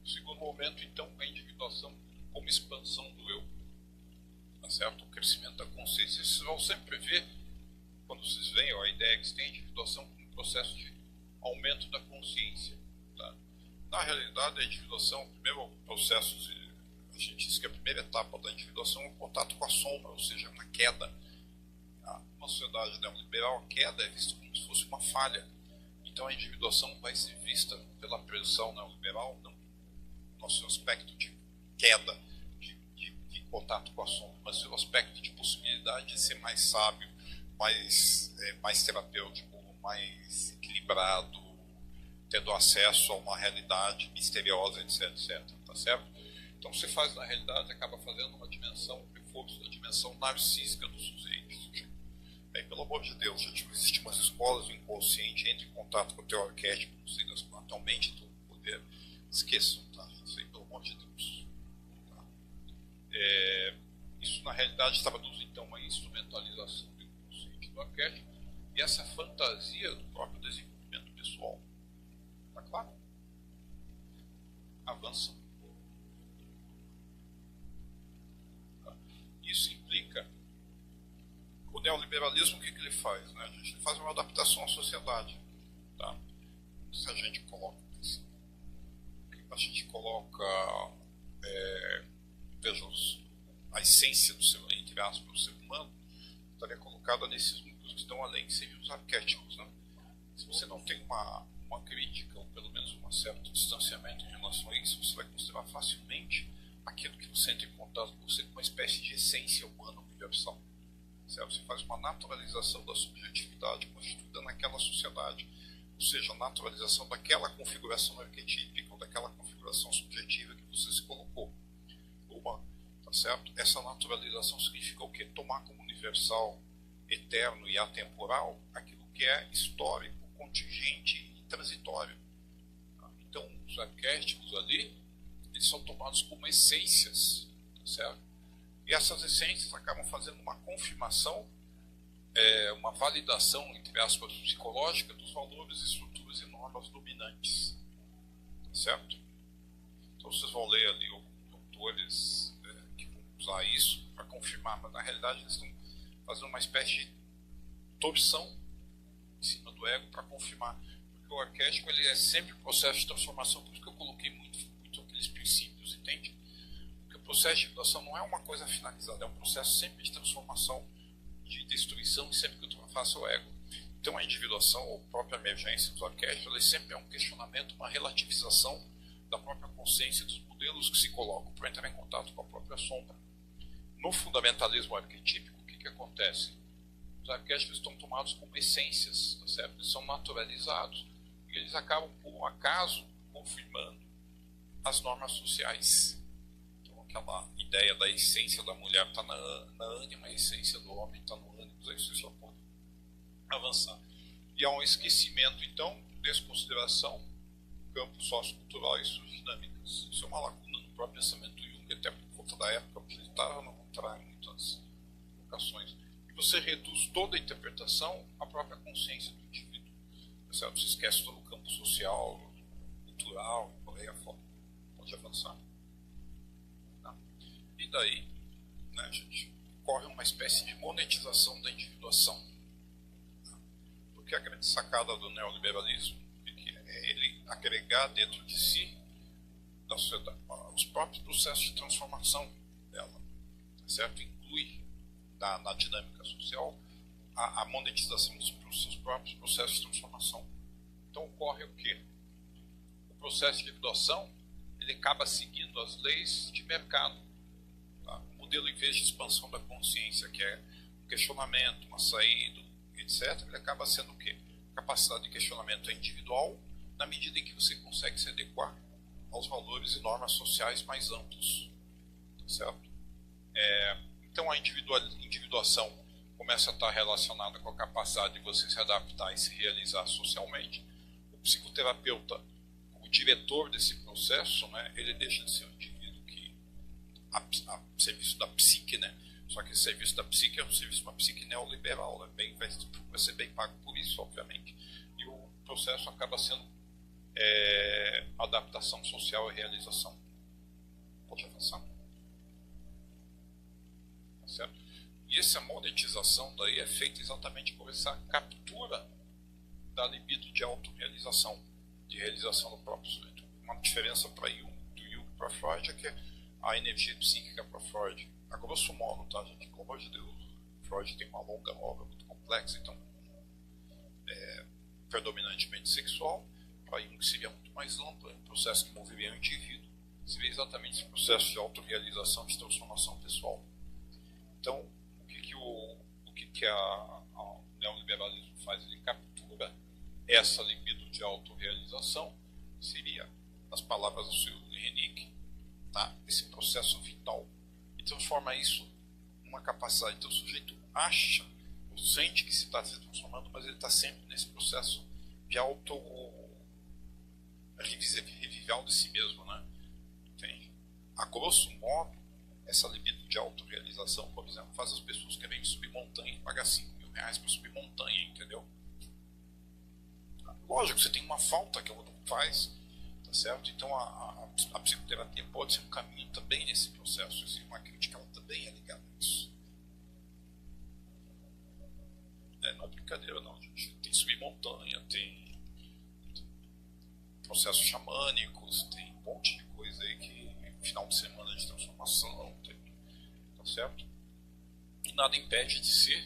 No segundo momento, então, a individuação como expansão do eu. Tá certo? O crescimento da consciência. Vocês vão sempre ver, quando vocês veem a ideia que tem a individuação como processo de aumento da consciência. Tá? Na realidade, a individuação, o primeiro processo a gente diz que a primeira etapa da individuação é o contato com a sombra, ou seja, uma queda. Uma sociedade neoliberal, a queda é vista como se fosse uma falha. Então a individuação vai ser vista pela pressão neoliberal, não no seu aspecto de queda, de contato com a sombra, mas no seu aspecto de possibilidade de ser mais sábio, mais terapêutico, mais equilibrado, tendo acesso a uma realidade misteriosa, etc, etc. Tá certo? Então você faz, na realidade, acaba fazendo uma dimensão, um reforço da dimensão narcísica do sujeito. Pelo amor de Deus, gente, existem umas escolas do inconsciente, entre em contato com o teu arquétipo, não sei das quantas, aumente todo o poder. Esqueçam, tá? Isso aí, pelo amor de Deus. Tá? Isso, na realidade, traduz, então, a instrumentalização do inconsciente do arquétipo e essa fantasia do próprio desenvolvimento pessoal. Tá claro? Avança. Isso implica o neoliberalismo. O que ele faz? Né? A gente faz uma adaptação à sociedade. Tá? Se a gente coloca veja, a essência do ser, entre aspas, do ser humano estaria colocada nesses núcleos que estão além, seriam os arquétipos. Né? Se você não tem uma crítica, ou pelo menos um certo distanciamento em relação a isso, você vai considerar facilmente aquilo que você entra em contato com você como uma espécie de essência humana universal. Certo? Você faz uma naturalização da subjetividade constituída naquela sociedade, ou seja, a naturalização daquela configuração arquetípica ou daquela configuração subjetiva que você se colocou. Tá certo? Essa naturalização significa o quê? Tomar como universal, eterno e atemporal aquilo que é histórico, contingente e transitório. Então, os arquétipos ali, eles são tomados como essências, tá certo? E essas essências acabam fazendo uma confirmação, uma validação, entre aspas, psicológica dos valores, estruturas e normas dominantes, tá certo? Então, vocês vão ler ali autores que vão usar isso para confirmar, mas na realidade eles estão fazendo uma espécie de torção em cima do ego para confirmar, porque o arquétipo ele é sempre um processo de transformação, por isso que eu coloquei muito aqueles princípios, entende? Porque o processo de individuação não é uma coisa finalizada, é um processo sempre de transformação, de destruição, e sempre que eu faço o ego. Então a individuação, ou a própria emergência dos arquétipos, ela sempre é um questionamento, uma relativização da própria consciência, dos modelos que se colocam para entrar em contato com a própria sombra. No fundamentalismo arquetípico, o que acontece? Os arquétipos estão tomados como essências, tá certo? Eles são naturalizados e eles acabam, por um acaso, confirmando as normas sociais. Então, aquela ideia da essência da mulher está na ânima, a essência do homem está no ânimo, aí você só pode avançar. E há um esquecimento, então, desconsideração, campo sociocultural e suas dinâmicas. Isso é uma lacuna no próprio pensamento do Jung, até por conta da época, porque ele estava no contrário em muitas locações. Você reduz toda a interpretação à própria consciência do indivíduo. Certo? Você esquece todo o campo social, cultural, por aí afora. Pode avançar. Tá? E daí, né, gente, ocorre uma espécie de monetização da individuação. Tá? Porque a grande sacada do neoliberalismo é ele agregar dentro de si da sociedade, os próprios processos de transformação dela. Tá certo? Inclui na dinâmica social a monetização dos seus próprios processos de transformação. Então ocorre o quê? O processo de individuação ele acaba seguindo as leis de mercado. Tá? O modelo, em vez de expansão da consciência, que é um questionamento, uma saída, etc., ele acaba sendo o quê? A capacidade de questionamento é individual, na medida em que você consegue se adequar aos valores e normas sociais mais amplos. Tá certo? Então a individuação começa a estar relacionada com a capacidade de você se adaptar e se realizar socialmente. O psicoterapeuta, como diretor desse processo, né, ele deixa de ser um indivíduo que a serviço da psique, né? Só que esse serviço da psique é um serviço de uma psique neoliberal, né? Vai ser bem pago por isso, obviamente. E o processo acaba sendo adaptação social e realização. Pode avançar. Certo? E essa monetização daí é feita exatamente por essa captura da libido de autorrealização, de realização do próprio sujeito. Uma diferença para do Jung para Freud é que a energia psíquica para Freud, a grosso modo, tá, gente? Pelo amor de Deus, Freud tem uma longa obra muito complexa, então predominantemente sexual. Para Jung seria muito mais amplo, é um processo que moveria o indivíduo, seria exatamente esse processo de autorrealização, de transformação pessoal. Então, o que o neoliberalismo faz? Ele captura essa libido de autorrealização, seria, nas palavras do Sr. Henrique, tá? Esse processo vital, e transforma isso numa capacidade. Então, o sujeito acha, ou sente que se está se transformando, mas ele está sempre nesse processo de revival de si mesmo, né? Entende? A grosso modo, essa libido de autorrealização, por exemplo, faz as pessoas quererem subir montanha e pagar R$5.000 para subir montanha, entendeu? Lógico, você tem uma falta que ela não faz, tá certo? Então a psicoterapia pode ser um caminho também nesse processo, assim, uma crítica ela também é ligada a isso. Não é brincadeira não, gente. Tem subir montanha, tem processos xamânicos, tem um monte de coisa aí que final de semana de transformação, tá certo? E nada impede de ser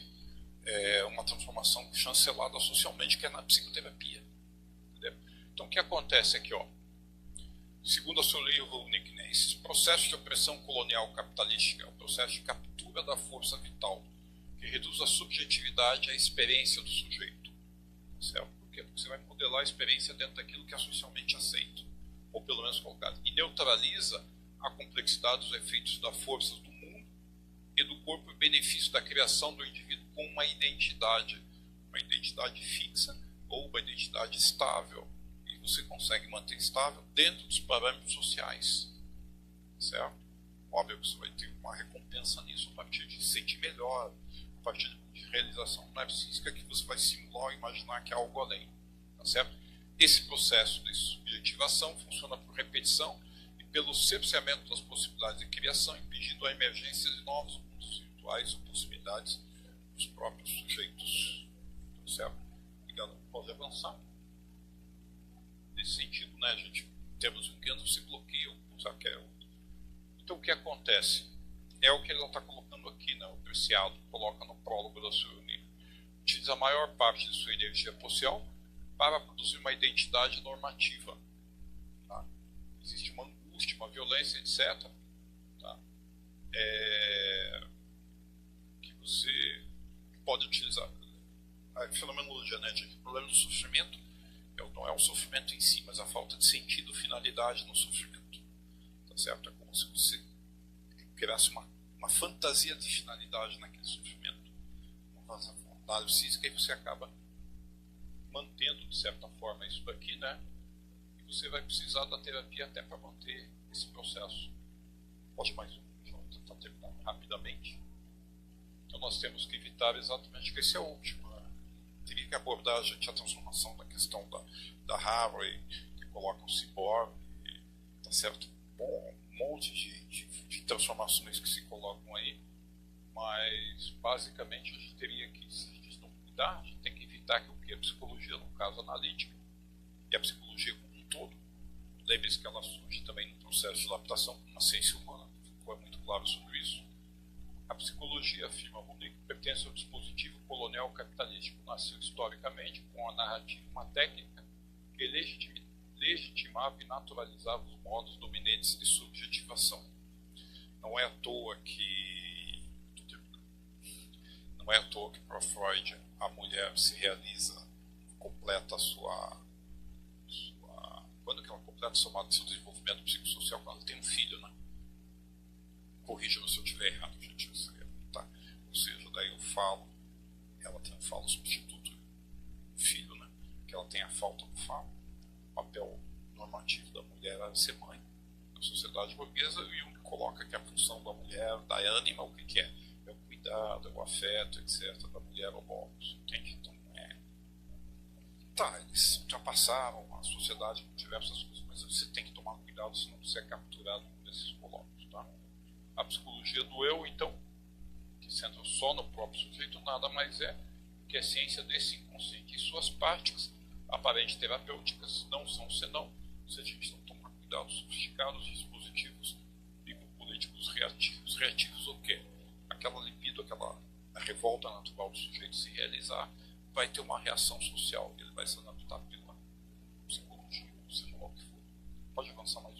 uma transformação chancelada socialmente, que é na psicoterapia. Entendeu? Então, o que acontece aqui, ó, segundo o seu livro Nickness, processo de opressão colonial capitalística é o processo de captura da força vital, que reduz a subjetividade à experiência do sujeito. Certo? Por quê? Porque você vai modelar a experiência dentro daquilo que é socialmente aceito, ou pelo menos colocado, e neutraliza a complexidade dos efeitos das forças do mundo e do corpo em benefício da criação do indivíduo com uma identidade fixa ou uma identidade estável. E você consegue manter estável dentro dos parâmetros sociais. Certo? Óbvio que você vai ter uma recompensa nisso a partir de se sentir melhor, a partir de realização narcísica, que você vai simular ou imaginar que há algo além. Tá certo? Esse processo de subjetivação funciona por repetição e pelo cerceamento das possibilidades de criação, impedindo a emergência de novos mundos virtuais ou possibilidades dos próprios sujeitos. Tá certo? Obrigado. Pode avançar. Nesse sentido, né, a gente temos um que se bloqueia, sabe que é outro. Então, o que acontece? É o que ele está colocando aqui, né? O Preciado coloca no prólogo da sua livro. Utiliza a maior parte de sua energia social para produzir uma identidade normativa. Tá? Existe uma angústia, uma violência, etc. Tá? Que você pode utilizar. A fenomenologia, né, de que o problema do sofrimento não é o sofrimento em si, mas a falta de sentido, finalidade no sofrimento. Tá certo? É como se você criasse uma fantasia de finalidade naquele sofrimento, uma análise física, e você acaba mantendo, de certa forma, isso daqui, né? E você vai precisar da terapia até para manter esse processo. Pode mais um, vou tentar terminar rapidamente. Então nós temos que evitar exatamente que esse é o último. Né? Teria que abordar a transformação da questão da Harvey, que coloca o ciborgue, tá certo? Bom, um monte de transformações que se colocam aí, mas basicamente a gente teria que, se a gente não cuidar, a gente tem que evitar que a psicologia, no caso analítica, e a psicologia como um todo, lembre-se que ela surge também no processo de adaptação com uma ciência humana, ficou muito claro sobre isso. A psicologia, afirma Runick, pertence ao dispositivo colonial capitalístico, nasceu historicamente com a narrativa, uma técnica que legitimava e naturalizava os modos dominantes de subjetivação. Não é à toa que para Freud a mulher se realiza, completa quando que ela completa seu desenvolvimento psicossocial? Quando ela tem um filho, né? Corrija-me se eu estiver errado, gente. Tá? Ou seja, daí ela tem um falo substituto, o filho, né? Que ela tem a falta do falo. O papel normativo da mulher era ser mãe na sociedade burguesa, e Jung coloca que a função da mulher, da ânima, o que é? É o cuidado, é o afeto, etc., da mulher ao logos, entende? Então, eles ultrapassaram a sociedade com diversas coisas, mas você tem que tomar cuidado, senão você é capturado por esses colóquios, tá? A psicologia do eu, então, que centra só no próprio sujeito, nada mais é que a ciência desse inconsciente e suas práticas aparentes terapêuticas não são senão, se a gente não tomar cuidado, sofisticados dispositivos biopolíticos reativos. Reativos o quê? Aquela libido, aquela revolta natural do sujeito se realizar, vai ter uma reação social, ele vai se adaptar pela psicologia, ou seja lá o que for. Pode avançar mais